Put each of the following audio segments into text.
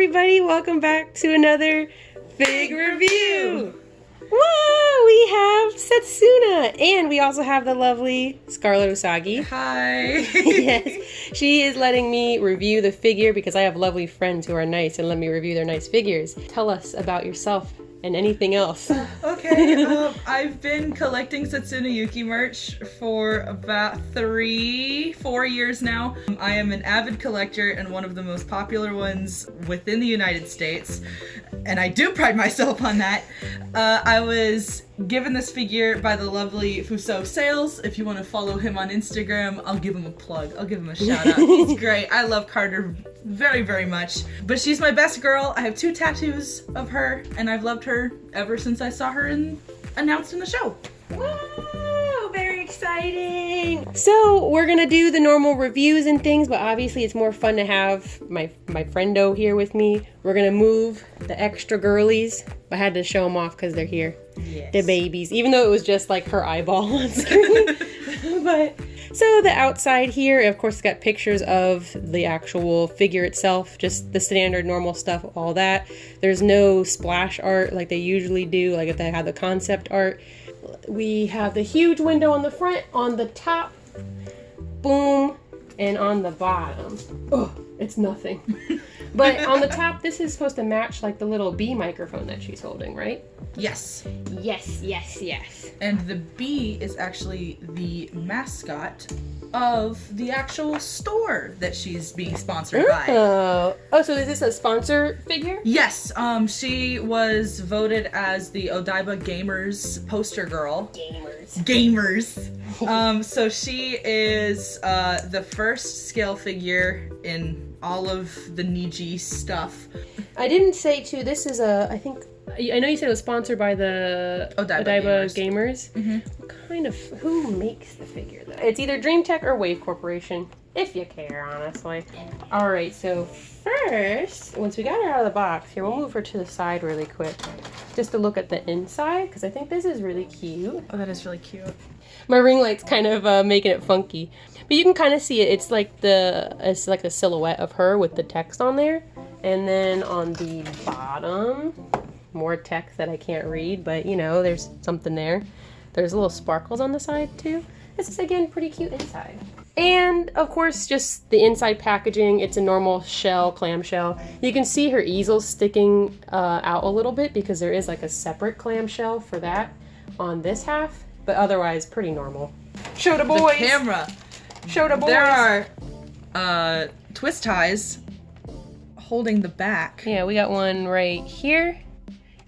everybody, welcome back to another Fig Review. Whoa, we have Setsuna, and we also have the lovely Scarlet Usagi. Hi. Yes, she is letting me review the figure because I have lovely friends who are nice and let me review their nice figures. Tell us about yourself and anything else. Okay, I've been collecting Setsuna Yuki merch for about 3-4 years now. I am an avid collector and one of the most popular ones within the United States, and I do pride myself on that. I was given this figure by the lovely Fuso Sales. If you want to follow him on Instagram, I'll give him a plug. I'll give him a shout out. He's great. I love Carter very, very much. But she's my best girl. I have 2 tattoos of her, and I've loved her ever since I saw her announced in the show. Wow, very exciting. So we're gonna do the normal reviews and things, but obviously it's more fun to have my friendo here with me. We're gonna move the extra girlies. I had to show them off because they're here. Yes. The babies, even though it was just like her eyeball on screen. But so the outside here, of course, it's got pictures of the actual figure itself, just the standard normal stuff, all that. There's no splash art like they usually do, like if they have the concept art. We have the huge window on the front, on the top, boom, and on the bottom. Oh, it's nothing. But on the top, this is supposed to match like the little bee microphone that she's holding, right? Yes. Yes, yes, yes. And the bee is actually the mascot of the actual store that she's being sponsored by. Oh, so is this a sponsor figure? Yes, she was voted as the Odaiba Gamers poster girl. Gamers. So she is the first scale figure in all of the Niji stuff. I didn't say too, this is I know you said it was sponsored by the Odaiba Gamers. Mm-hmm. Who makes the figure though? It's either DreamTech or Wave Corporation, if you care, honestly. Alright, so first, once we got her out of the box, here, we'll move her to the side really quick. Just to look at the inside, because I think this is really cute. Oh, that is really cute. My ring light's kind of making it funky. But you can kind of see it. It's like a silhouette of her with the text on there. And then on the bottom, more text that I can't read, but you know, there's something there. There's little sparkles on the side too. This is, again, pretty cute inside. And of course, just the inside packaging. It's a normal shell, clamshell. You can see her easel sticking out a little bit because there is like a separate clamshell for that on this half, but otherwise pretty normal. Show the boys. The camera. Show the boys. There are twist ties holding the back. Yeah, we got one right here,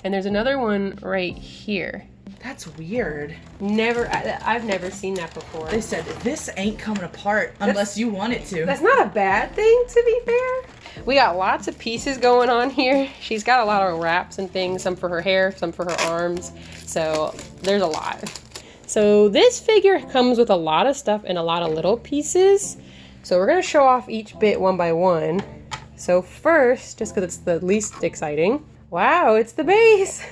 and there's another one right here. That's weird. I've never seen that before. They said, this ain't coming apart unless you want it to. That's not a bad thing, to be fair. We got lots of pieces going on here. She's got a lot of wraps and things, some for her hair, some for her arms. So there's a lot. So this figure comes with a lot of stuff and a lot of little pieces. So we're gonna show off each bit one by one. So first, just because it's the least exciting, wow, it's the base.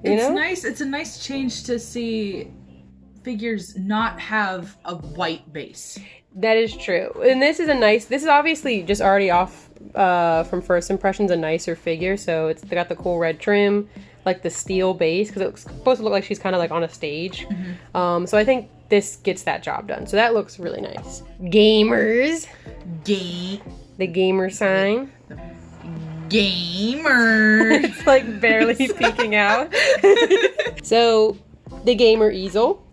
It's nice. It's a nice change to see figures not have a white base. That is true. And this is obviously just already off from first impressions, a nicer figure. So it's got the cool red trim, like the steel base, because it's supposed to look like she's kind of like on a stage. Mm-hmm. So I think this gets that job done. So that looks really nice. Gamers. The gamer sign. Gamer. It's like barely peeking out. So the gamer easel.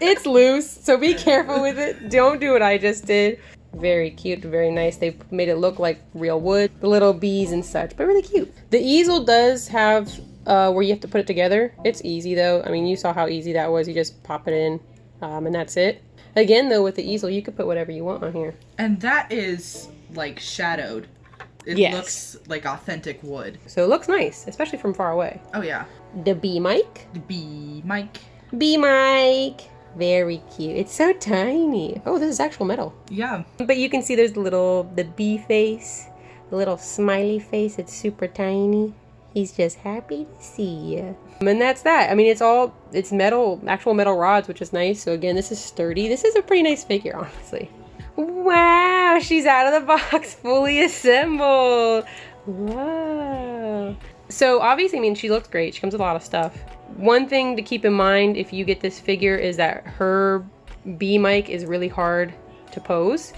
It's loose, so be careful with it. Don't do what I just did. Very cute, very nice. They made it look like real wood. The little bees and such, but really cute. The easel does have where you have to put it together. It's easy though. I mean, you saw how easy that was. You just pop it in and that's it. Again though, with the easel, you could put whatever you want on here. And that is like shadowed. It looks like authentic wood. So it looks nice, especially from far away. Oh yeah. The bee mic. The bee mic. Bee mic. Very cute. It's so tiny. Oh, this is actual metal. Yeah. But you can see there's the bee face, the little smiley face. It's super tiny. He's just happy to see you. And that's that. I mean, it's metal, actual metal rods, which is nice. So again, this is sturdy. This is a pretty nice figure, honestly. Wow, she's out of the box, fully assembled. Wow. So obviously, I mean, she looks great. She comes with a lot of stuff. One thing to keep in mind if you get this figure is that her B mic is really hard to pose.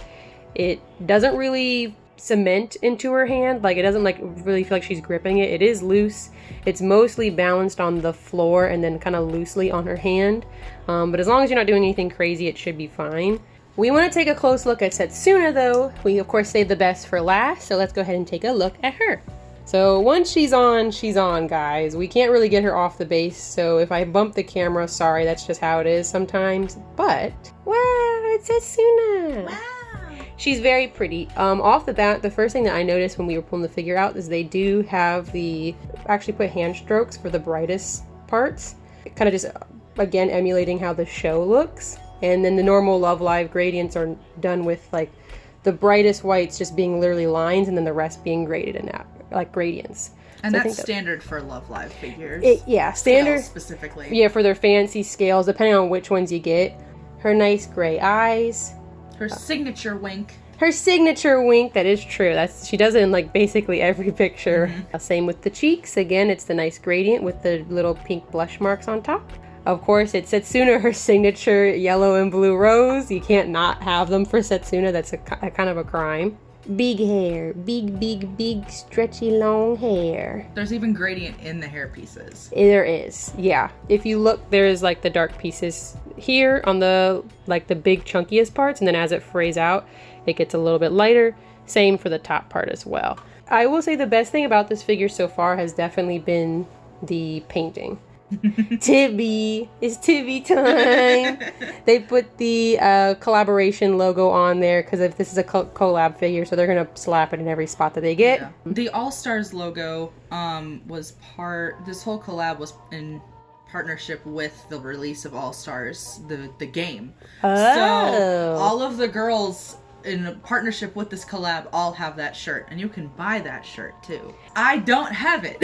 It doesn't really cement into her hand. Like, it doesn't like really feel like she's gripping it. It is loose. It's mostly balanced on the floor and then kind of loosely on her hand. But as long as you're not doing anything crazy, it should be fine. We want to take a close look at Setsuna though. We of course saved the best for last, so let's go ahead and take a look at her. So once she's on, guys. We can't really get her off the base, so if I bump the camera, sorry, that's just how it is sometimes. But, wow, it's Setsuna! Wow! She's very pretty. Off the bat, the first thing that I noticed when we were pulling the figure out is they do have actually put hand strokes for the brightest parts. Kind of just, again, emulating how the show looks. And then the normal Love Live gradients are done with like the brightest whites just being literally lines and then the rest being graded in that, like gradients. And So I that's think standard for Love Live figures. yeah, standard. Scales specifically. Yeah, for their fancy scales, depending on which ones you get. Her nice gray eyes. Her signature wink. Her signature wink, that is true. She does it in like basically every picture. Same with the cheeks. Again, it's the nice gradient with the little pink blush marks on top. Of course, it's Setsuna, her signature yellow and blue rose. You can't not have them for Setsuna. That's a kind of a crime. Big hair. Big, stretchy, long hair. There's even gradient in the hair pieces. There is, yeah. If you look, there's like the dark pieces here on the big chunkiest parts, and then as it frays out, it gets a little bit lighter. Same for the top part as well. I will say the best thing about this figure so far has definitely been the painting. Tibby, it's Tibby time. They put the collaboration logo on there because if this is a collab figure, so they're gonna slap it in every spot that they get. Yeah. The All Stars logo this whole collab was in partnership with the release of All Stars, the game. Oh. So all of the girls in partnership with this collab all have that shirt, and you can buy that shirt too. I don't have it.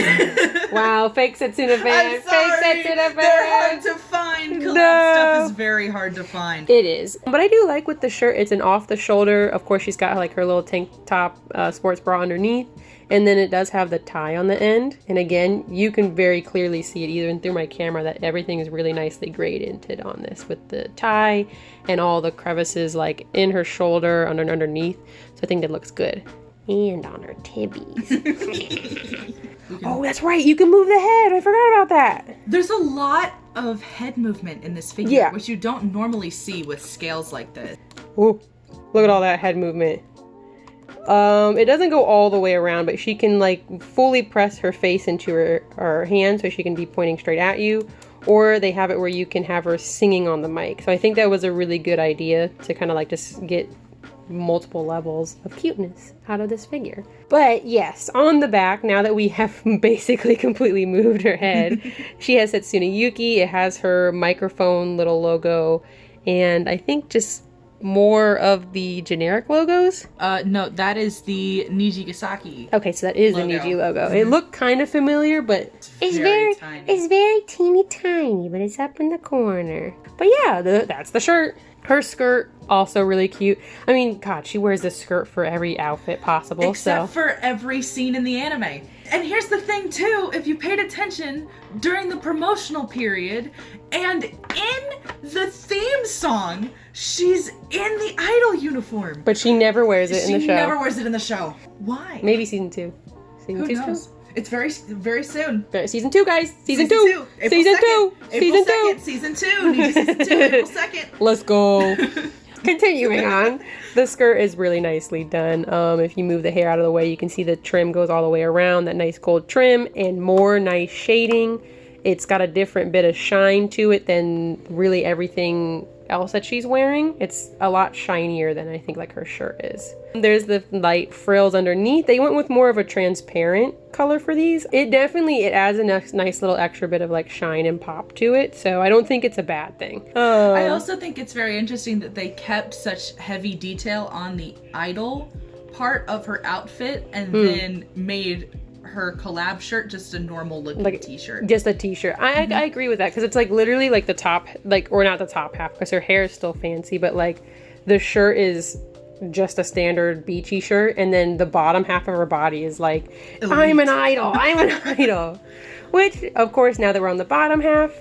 Wow, fake Setsuna fan. I'm sorry. Fake Setsuna fan. They're hard to find. Collab stuff is very hard to find. It is. But I do like with the shirt, it's an off the shoulder. Of course, she's got like her little tank top sports bra underneath. And then it does have the tie on the end. And again, you can very clearly see it even through my camera that everything is really nicely graded on this with the tie and all the crevices like in her shoulder, underneath. So I think that looks good. And on her tibbies. Oh, that's right. You can move the head. I forgot about that. There's a lot of head movement in this figure, Yeah. which you don't normally see with scales like this. Ooh, look at all that head movement. It doesn't go all the way around, but she can like fully press her face into her hand so she can be pointing straight at you. Or they have it where you can have her singing on the mic. So I think that was a really good idea to kind of like just get multiple levels of cuteness out of this figure. But yes, on the back, now that we have basically completely moved her head, she has Setsuna Yuki. It has her microphone little logo, and I think just more of the generic logos. No, that is the Nijigasaki. Okay, so that is logo. the Niji logo. It looked kind of familiar, but it's very tiny. It's very tiny, but it's up in the corner. But yeah, that's the shirt. Her skirt, also really cute. I mean, God, she wears this skirt for every outfit possible. Except for every scene in the anime. And here's the thing too, if you paid attention during the promotional period and in the theme song, she's in the idol uniform. But she never wears it in the show. She never wears it in the show. Why? Maybe season 2. Season Who 2's knows? It's very soon. Season 2, guys. Season 2. Season 2. April 2nd. Season 2. Ninja Season 2. April 2nd. Let's go. Continuing on. The skirt is really nicely done. If you move the hair out of the way, you can see the trim goes all the way around. That nice gold trim and more nice shading. It's got a different bit of shine to it than really everything else that she's wearing. It's a lot shinier than I think like her shirt is. There's the light frills underneath. They went with more of a transparent color for these. It adds a nice little extra bit of like shine and pop to it. So I don't think it's a bad thing. I also think it's very interesting that they kept such heavy detail on the idol part of her outfit and then made her collab shirt just a normal looking like t-shirt. Just a t-shirt. I agree with that because it's like literally like the top, like, or not the top half because her hair is still fancy, but like the shirt is just a standard beachy shirt, and then the bottom half of her body is like, I'm an idol, I'm an idol. Which, of course, now that we're on the bottom half,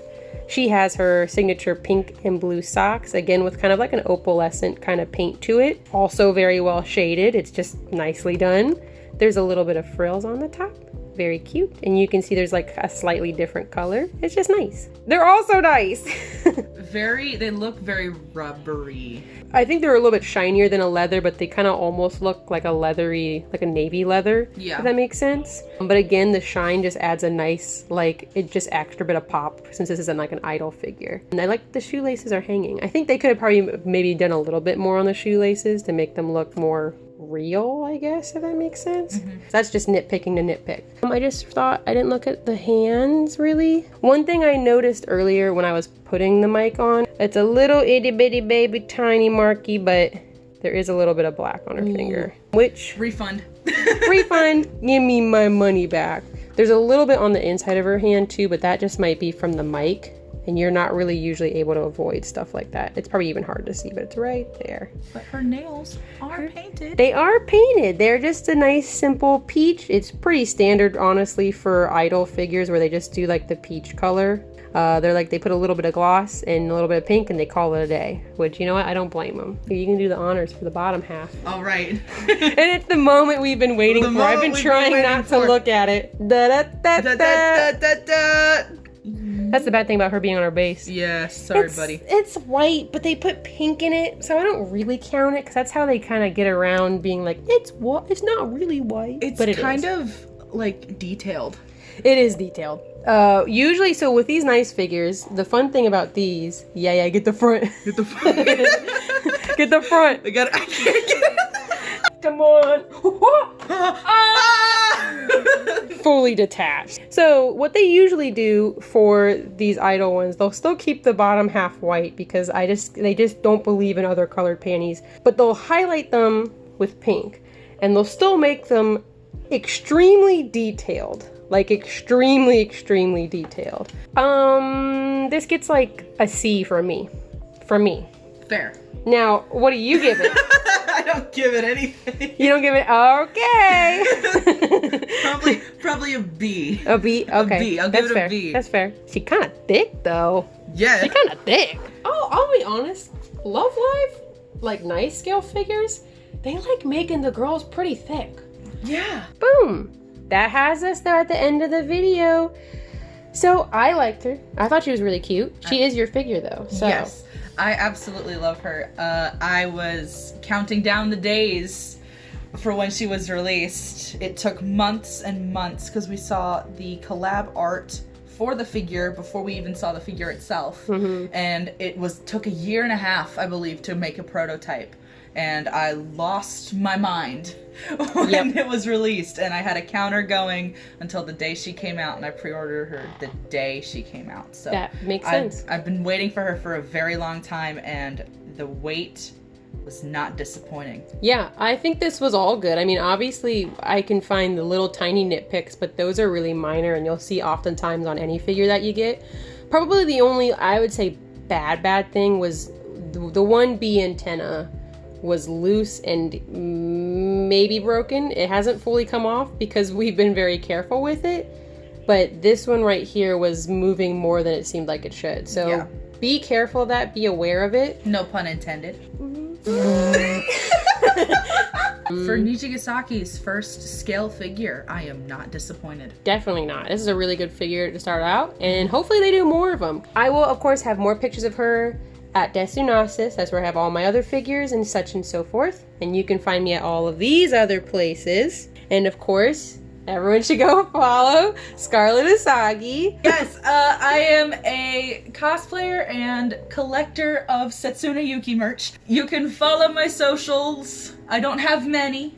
she has her signature pink and blue socks, again with kind of like an opalescent kind of paint to it. Also very well shaded, it's just nicely done. There's a little bit of frills on the top. Very cute. And you can see there's like a slightly different color. It's just nice. They're also nice. They look very rubbery. I think they're a little bit shinier than a leather, but they kind of almost look like a leathery, like a navy leather. Yeah. If that makes sense. But again, the shine just adds a nice, like, it just extra bit of pop since this isn't like an idol figure. And I like the shoelaces are hanging. I think they could have probably maybe done a little bit more on the shoelaces to make them look more real, I guess, if that makes sense. So that's just nitpicking to nitpick. I just thought I didn't look at the hands really. One thing I noticed earlier when I was putting the mic on, it's a little itty bitty baby tiny marky, but there is a little bit of black on her finger, which refund. Refund, give me my money back. There's a little bit on the inside of her hand too, but that just might be from the mic. And you're not really usually able to avoid stuff like that. It's probably even hard to see, but it's right there. But her nails are painted. They are painted. They're just a nice, simple peach. It's pretty standard, honestly, for idol figures where they just do like the peach color. They're like, they put a little bit of gloss and a little bit of pink and they call it a day. Which, you know what? I don't blame them. You can do the honors for the bottom half. All right. And it's the moment we've been waiting for. I've been trying not to look at it. That's the bad thing about her being on her base. Yeah, sorry, buddy. It's white, but they put pink in it, so I don't really count it, because that's how they kind of get around being like, it's not really white. But it kind of, like, detailed. It is detailed. Usually, so with these nice figures, the fun thing about these, get the front. Get the front. Get the front. I can't get it. Come on. Fully detached. So what they usually do for these idol ones, they'll still keep the bottom half white because they just don't believe in other colored panties, but they'll highlight them with pink and they'll still make them extremely detailed. Like extremely detailed. This gets like a C from me. Fair. Now, what do you give it? I don't give it anything. You don't give it? Okay. probably a B. A B? Okay. A B. I'll give it a B. That's fair. She's kind of thick, though. Yeah. She's kind of thick. Oh, I'll be honest. Love Live, like nice scale figures, they like making the girls pretty thick. Yeah. Boom. That has us there at the end of the video. So I liked her. I thought she was really cute. She is your figure, though. So. Yes. I absolutely love her. I was counting down the days for when she was released. It took months and months because we saw the collab art for the figure before we even saw the figure itself. And it took a year and a half, I believe, to make a prototype. And I lost my mind when it was released. And I had a counter going until the day she came out, and I pre-ordered her the day she came out. So that makes sense. I've been waiting for her for a very long time, and the wait was not disappointing. Yeah, I think this was all good. I mean, obviously, I can find the little tiny nitpicks, but those are really minor, and you'll see oftentimes on any figure that you get. Probably the only, I would say, bad thing was the 1B antenna was loose and maybe broken. It hasn't fully come off because we've been very careful with it. But this one right here was moving more than it seemed like it should. So be careful of that. Be aware of it. No pun intended. For Nijigasaki's first scale figure, I am not disappointed. Definitely not. This is a really good figure to start out, and hopefully they do more of them. I will, of course, have more pictures of her at Desunasis. That's where I have all my other figures and such and so forth. And you can find me at all of these other places. And of course, everyone should go follow Scarlet Usagi. Yes, I am a cosplayer and collector of Setsuna Yuki merch. You can follow my socials. I don't have many.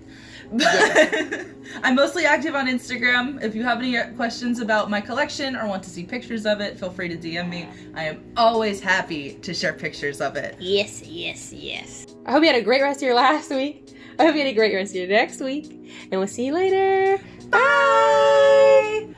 But I'm mostly active on Instagram. If you have any questions about my collection or want to see pictures of it, feel free to DM me. I am always happy to share pictures of it. Yes. I hope you had a great rest of your last week. I hope you had a great rest of your next week. And we'll see you later. Bye!